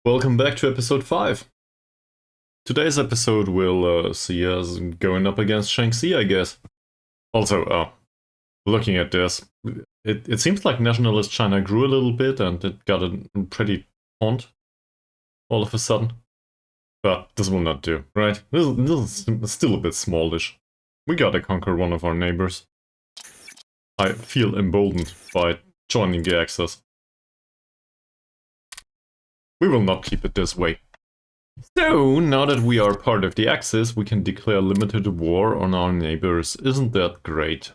Welcome back to episode 5. Today's episode will see us going up against Shanxi, I guess. Also, looking at this, it seems like Nationalist China grew a little bit and it got a pretty font all of a sudden. But this will not do, right? This is still a bit smallish. We gotta conquer one of our neighbors. I feel emboldened by joining the Axis. We will not keep it this way. So, now that we are part of the Axis, we can declare limited war on our neighbors. Isn't that great?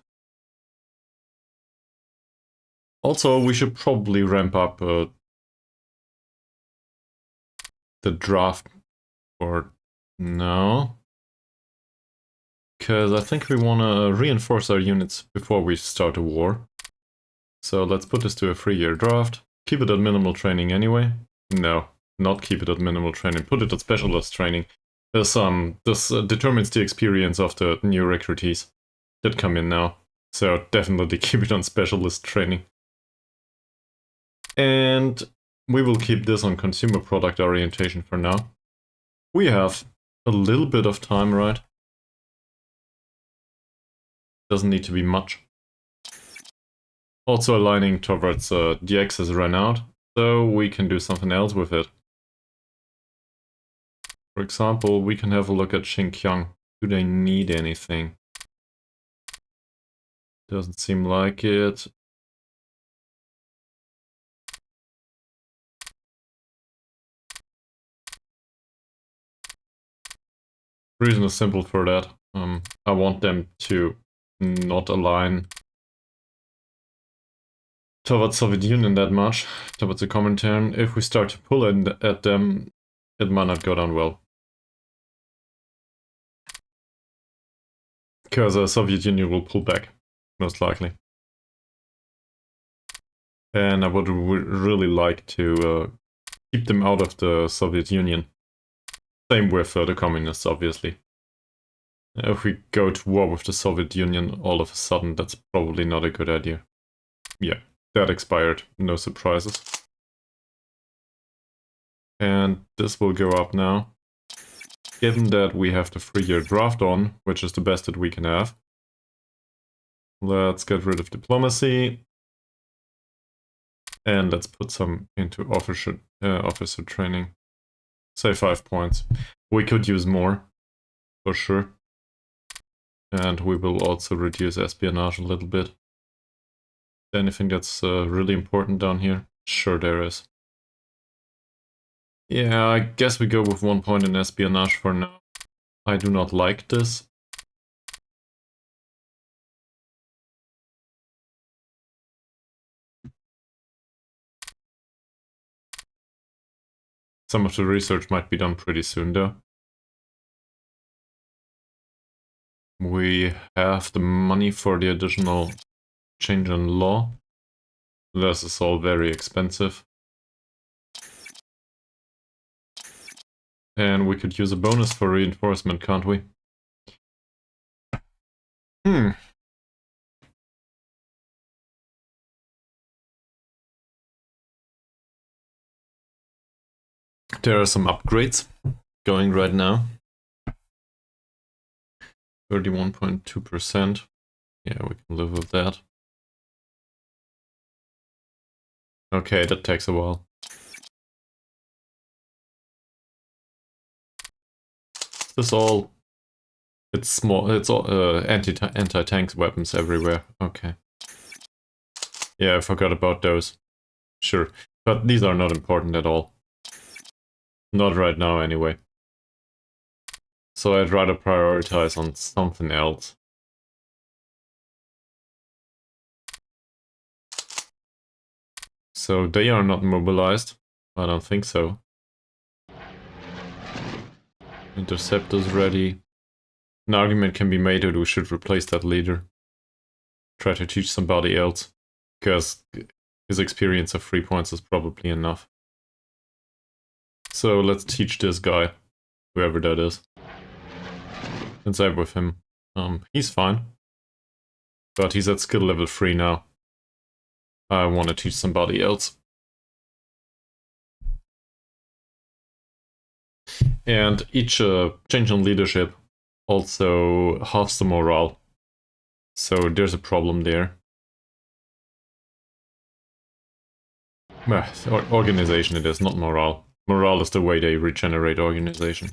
Also, we should probably ramp up the draft for now. Because I think we want to reinforce our units before we start a war. So let's put this to a 3-year draft. Keep it at minimal training anyway. No, not keep it at minimal training. Put it at specialist training. This determines the experience of the new recruitees that come in now. So definitely keep it on specialist training. And we will keep this on consumer product orientation for now. We have a little bit of time, right? Doesn't need to be much. Also aligning towards the Axis ran out, so we can do something else with it. For example, we can have a look at Xinjiang. Do they need anything? Doesn't seem like it. Reason is simple for that. I want them to not align towards Soviet Union that much, towards the Comintern. If we start to pull at them, it might not go down well. Because the Soviet Union will pull back, most likely. And I would really like to keep them out of the Soviet Union. Same with the communists, obviously. If we go to war with the Soviet Union all of a sudden, that's probably not a good idea. Yeah, that expired. No surprises. And this will go up now. Given that we have the 3-year draft on, which is the best that we can have. Let's get rid of diplomacy. And let's put some into officer training. Say 5 points. We could use more, for sure. And we will also reduce espionage a little bit. Anything that's really important down here? Sure there is. Yeah, I guess we go with 1 point in espionage for now. I do not like this. Some of the research might be done pretty soon though. We have the money for the additional change in law. This is all very expensive. And we could use a bonus for reinforcement, can't we? There are some upgrades going right now. 31.2%. Yeah, we can live with that. Okay, that takes a while. This all... It's small, it's all anti-tank weapons everywhere. Okay. Yeah, I forgot about those. Sure. But these are not important at all. Not right now, anyway. So I'd rather prioritize on something else. So they are not mobilized. I don't think so. Interceptors ready. An argument can be made that we should replace that leader. Try to teach somebody else. Because his experience of 3 points is probably enough. So let's teach this guy. Whoever that is. And side with him. He's fine. But he's at skill level 3 now. I want to teach somebody else. And each change in leadership also halves the morale. So there's a problem there. Well, organization it is, not morale. Morale is the way they regenerate organization.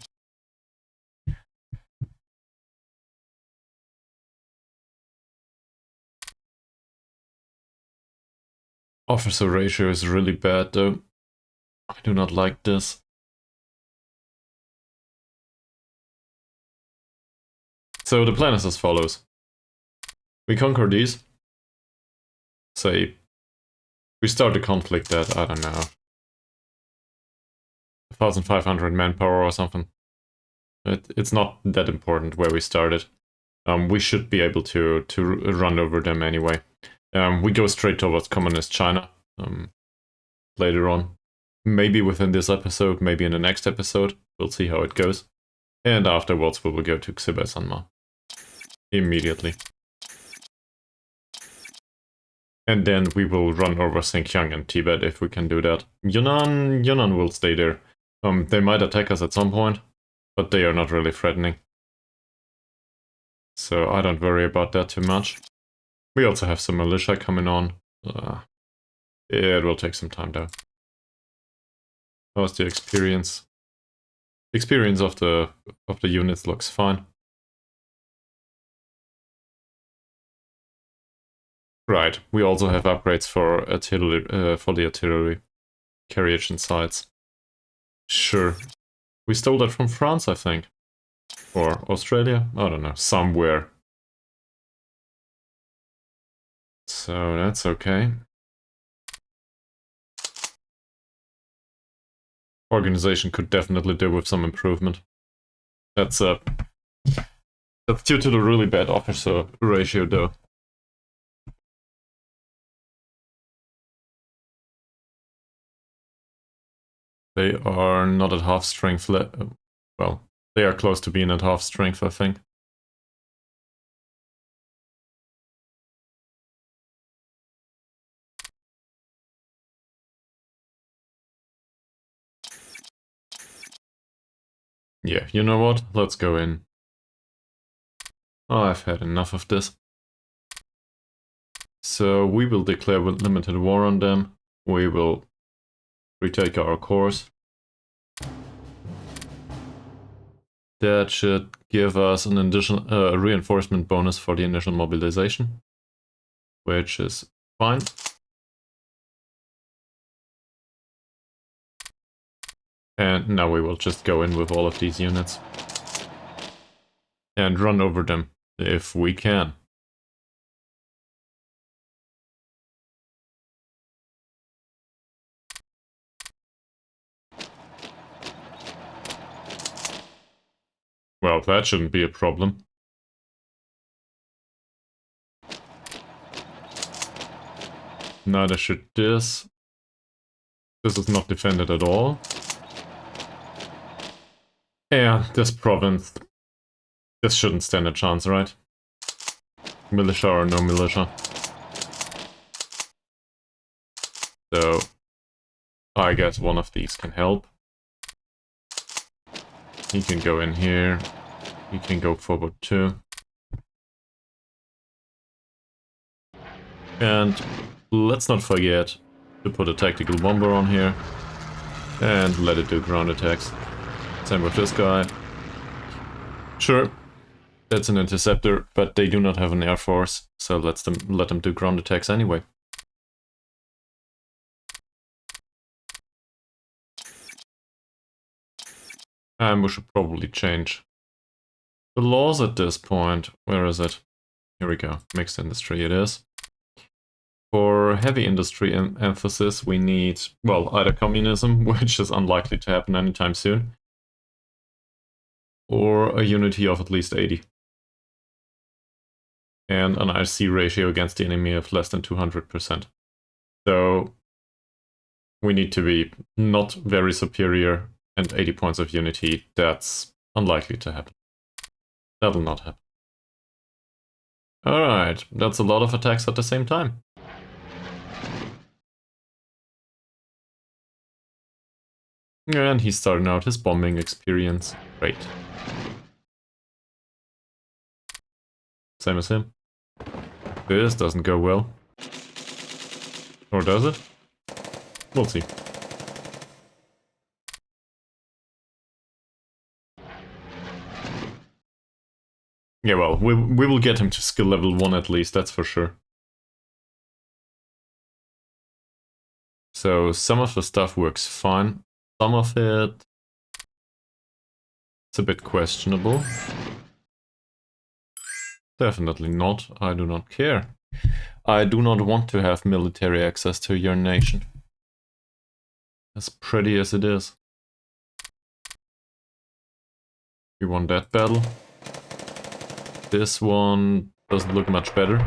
Officer ratio is really bad though. I do not like this. So the plan is as follows. We conquer these. Say, we start a conflict at, I don't know, 1,500 manpower or something. It's not that important where we started. We should be able to run over them anyway. We go straight towards communist China later on. Maybe within this episode, maybe in the next episode. We'll see how it goes. And afterwards we will go to Xibei-Sanma. Immediately. And then we will run over Xinjiang and Tibet if we can do that. Yunnan will stay there. They might attack us at some point, but they are not really threatening. So I don't worry about that too much. We also have some militia coming on. It will take some time though. How's the experience? The experience of the units looks fine. Right, we also have upgrades for artillery, for the artillery carriage and sights. Sure. We stole that from France, I think. Or Australia? I don't know, somewhere. So that's okay. Organization could definitely do with some improvement. That's due to the really bad officer ratio though. They are not at half strength, well, they are close to being at half strength, I think. Yeah, you know what? Let's go in. Oh, I've had enough of this. So we will declare limited war on them. We will retake our course. That should give us an additional reinforcement bonus for the initial mobilization, which is fine. And now we will just go in with all of these units and run over them if we can. Well, that shouldn't be a problem. Neither should this. This is not defended at all. And this province, this shouldn't stand a chance, right? Militia or no militia. So, I guess one of these can help. He can go in here. He can go forward too. And let's not forget to put a tactical bomber on here. And let it do ground attacks. Same with this guy. Sure, that's an interceptor, but they do not have an air force, so let them do ground attacks anyway. And we should probably change the laws at this point. Where is it? Here we go. Mixed industry it is. For heavy industry emphasis, we need, well, either communism, which is unlikely to happen anytime soon, or a unity of at least 80. And an IC ratio against the enemy of less than 200%. So we need to be not very superior, and 80 points of unity, that's unlikely to happen. That'll not happen. Alright, that's a lot of attacks at the same time. And he's starting out his bombing experience. Great. Same as him. This doesn't go well. Or does it? We'll see. Yeah, well, we will get him to skill level 1 at least, that's for sure. So some of the stuff works fine. Some of it's a bit questionable. Definitely not. I do not care. I do not want to have military access to your nation. As pretty as it is. We won that battle. This one doesn't look much better.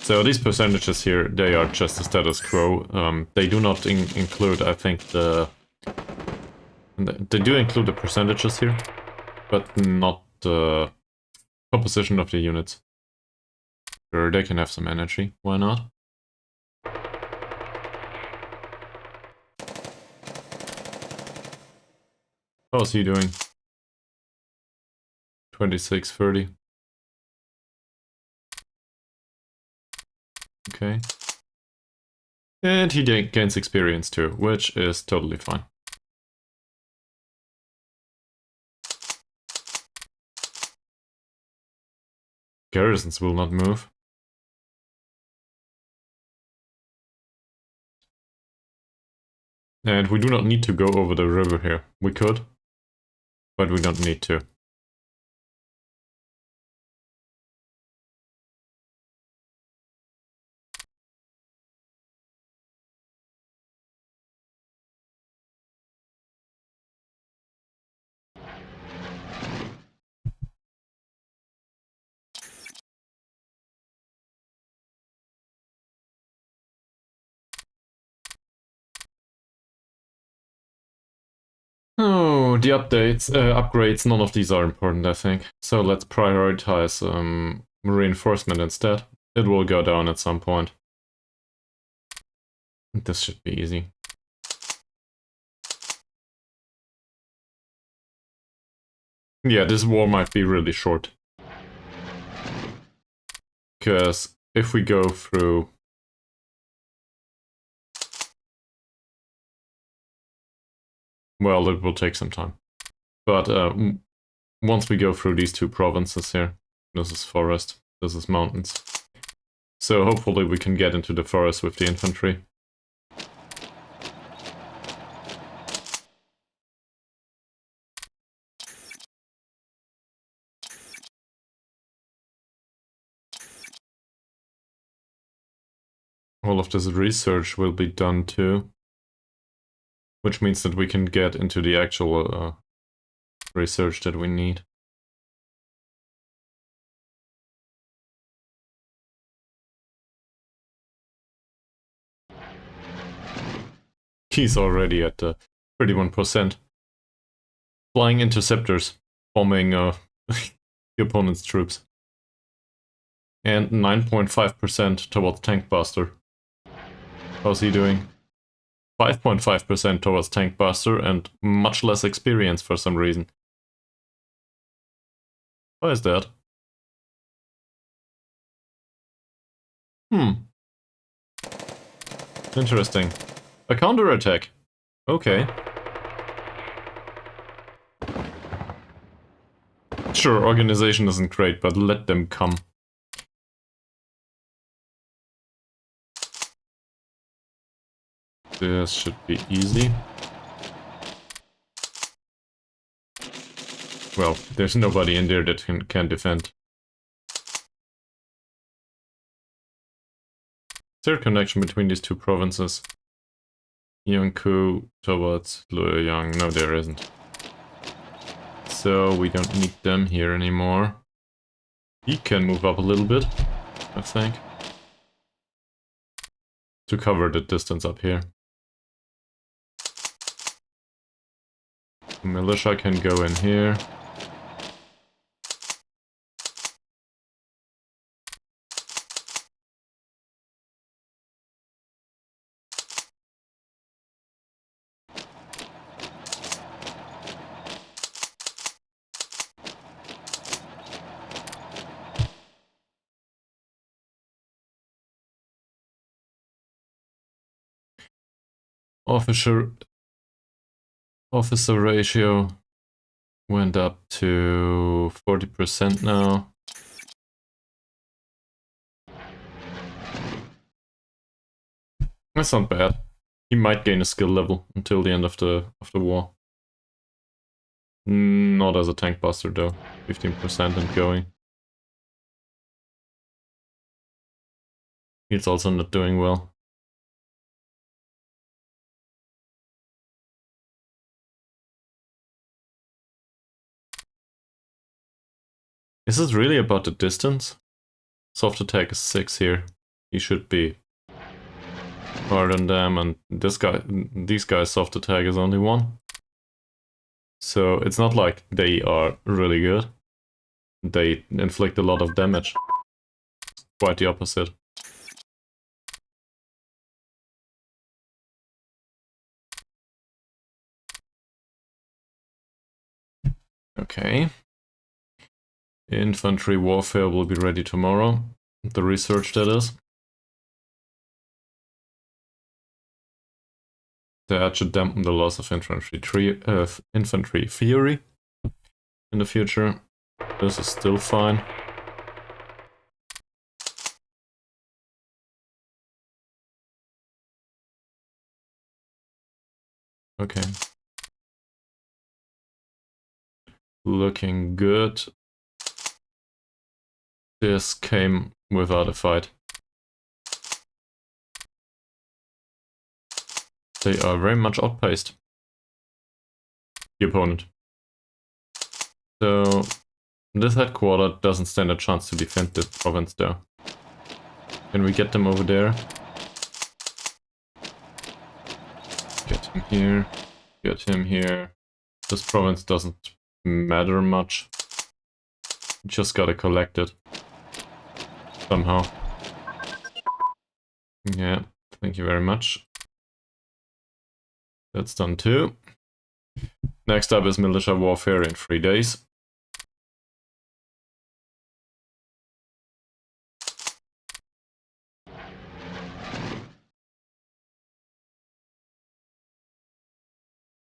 So these percentages here, they are just the status quo. They do not include, I think, they do include the percentages here, but not the composition of the units. Sure, they can have some energy, why not? How's he doing? 2630. Okay. And he gains experience too, which is totally fine. Garrisons will not move. And we do not need to go over the river here. We could, but we don't need to. Oh, the upgrades, none of these are important, I think. So let's prioritize reinforcement instead. It will go down at some point. This should be easy. Yeah, this war might be really short. Because if we go through... Well, it will take some time. But once we go through these two provinces here, this is forest, this is mountains. So hopefully we can get into the forest with the infantry. All of this research will be done too. Which means that we can get into the actual research that we need. He's already at 31%. Flying interceptors, bombing the opponent's troops. And 9.5% towards tank buster. How's he doing? 5.5% towards tank buster and much less experience for some reason. Why is that? Interesting. A counterattack. Okay. Sure, organization isn't great, but let them come. This should be easy. Well, there's nobody in there that can defend. Is there a connection between these two provinces? Yangkou towards Luoyang. No, there isn't. So we don't need them here anymore. He can move up a little bit, I think, to cover the distance up here. The militia can go in here. Officer ratio went up to 40% now. That's not bad. He might gain a skill level until the end of the war. Not as a tank buster though. 15% and going. He's also not doing well. Is it really about the distance? Soft attack is 6 here. He should be harder than them, and these guys' soft attack is only 1. So it's not like they are really good. They inflict a lot of damage. Quite the opposite. Okay. Infantry warfare will be ready tomorrow. The research, that is. That should dampen the loss of infantry fury in the future. This is still fine. Okay. Looking good. This came without a fight. They are very much outpaced, the opponent. So this headquarter doesn't stand a chance to defend this province though. Can we get them over there? Get him here. Get him here. This province doesn't matter much. Just gotta collect it. Somehow. Yeah, thank you very much. That's done too. Next up is militia warfare in 3 days. I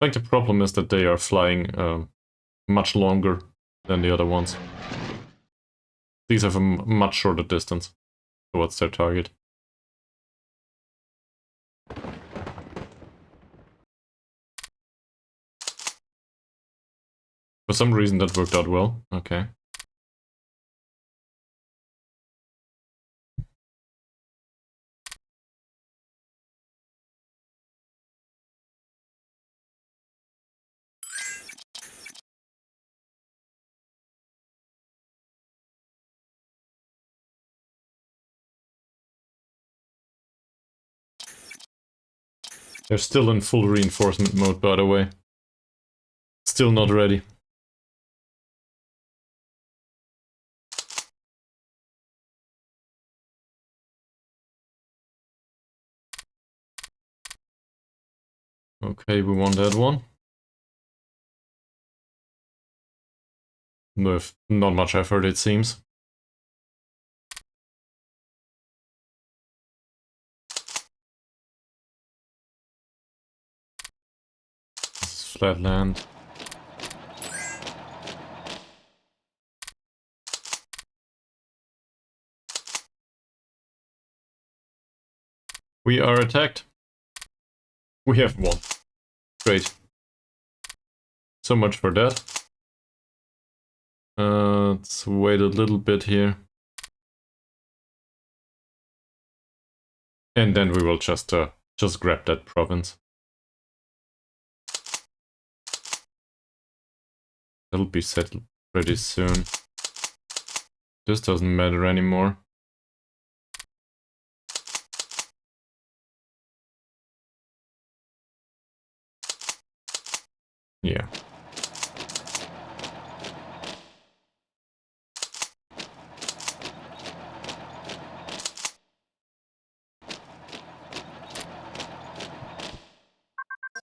think the problem is that they are flying much longer than the other ones. These have a much shorter distance towards their target. For some reason that worked out well. Okay. They're still in full reinforcement mode, by the way. Still not ready. Okay, we won that one. With not much effort, it seems. This is flat land. We are attacked. We have won. Great. So much for that. Let's wait a little bit here. And then we will just grab that province. That'll be settled pretty soon. This doesn't matter anymore. Yeah.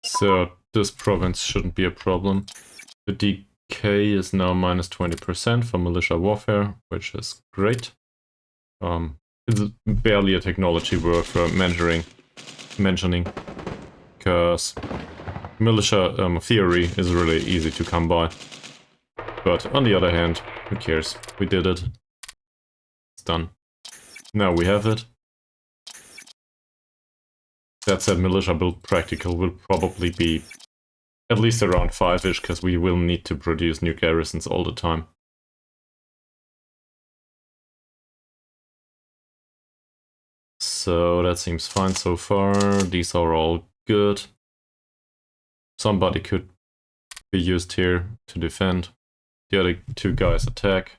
So this province shouldn't be a problem. The decay is now minus 20% for militia warfare, which is great. It's barely a technology worth mentioning, because because militia theory is really easy to come by. But on the other hand, who cares? We did it. It's done. Now we have it. That said, militia build practical will probably be at least around 5-ish, because we will need to produce new garrisons all the time. So that seems fine so far. These are all good. Somebody could be used here to defend. The other two guys attack.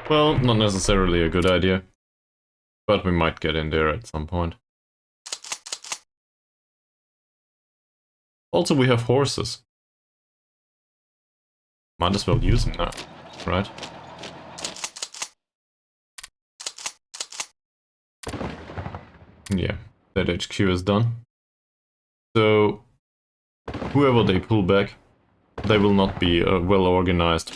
Well, not necessarily a good idea, but we might get in there at some point. Also, we have horses. Might as well use them now, right? Yeah, that HQ is done. So, whoever they pull back, they will not be well organized.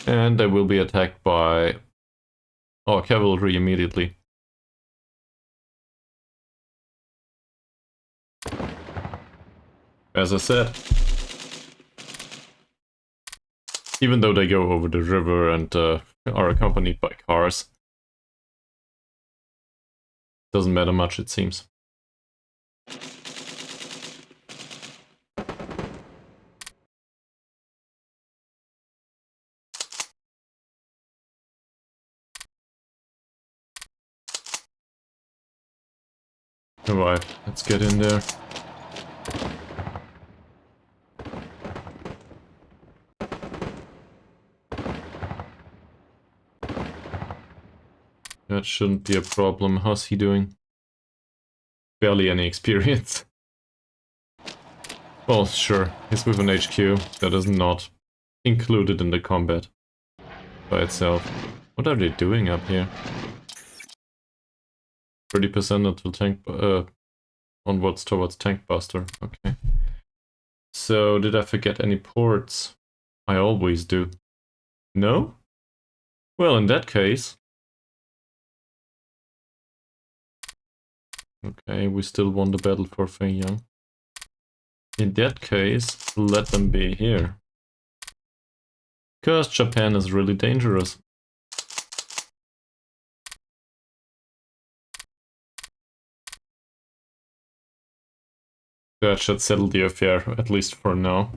And they will be attacked by our cavalry immediately. As I said, even though they go over the river and are accompanied by cars, doesn't matter much, it seems. Alright, let's get in there. That shouldn't be a problem. How's he doing? Barely any experience. Well, sure, he's with an HQ that is not included in the combat by itself. What are they doing up here? 30% until tank, onwards towards tank buster. Okay. So, did I forget any ports? I always do. No? Well, in that case... Okay, we still won the battle for Feiyang. In that case, let them be here. Because Japan is really dangerous. That should settle the affair, at least for now.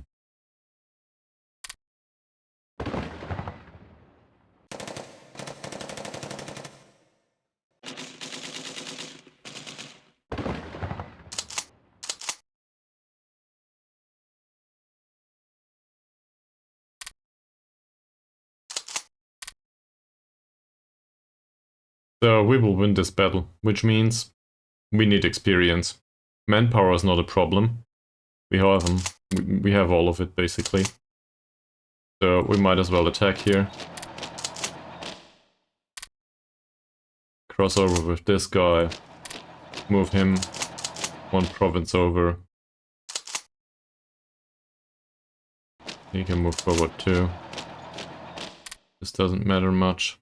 So we will win this battle, which means we need experience. Manpower is not a problem. We have them. We have all of it, basically. So we might as well attack here. Cross over with this guy. Move him one province over. He can move forward too. This doesn't matter much.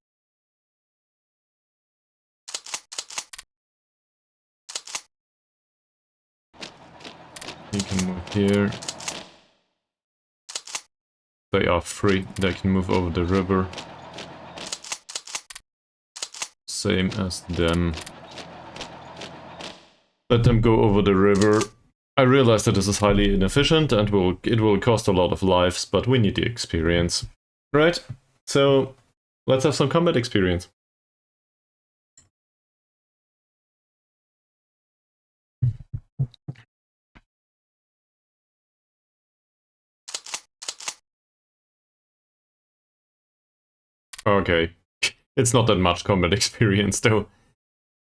He can move here. They are free. They can move over the river. Same as them. Let them go over the river. I realize that this is highly inefficient and it will cost a lot of lives, but we need the experience. Right? So, let's have some combat experience. Okay. It's not that much combat experience though,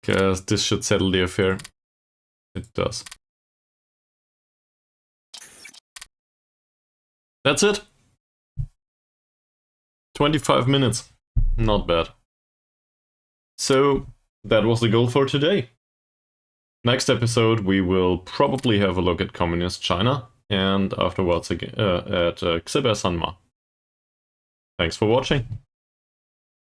because this should settle the affair. It does. That's it. 25 minutes. Not bad. So, that was the goal for today. Next episode we will probably have a look at Communist China, and afterwards again, at Xibe Sanma. Thanks for watching.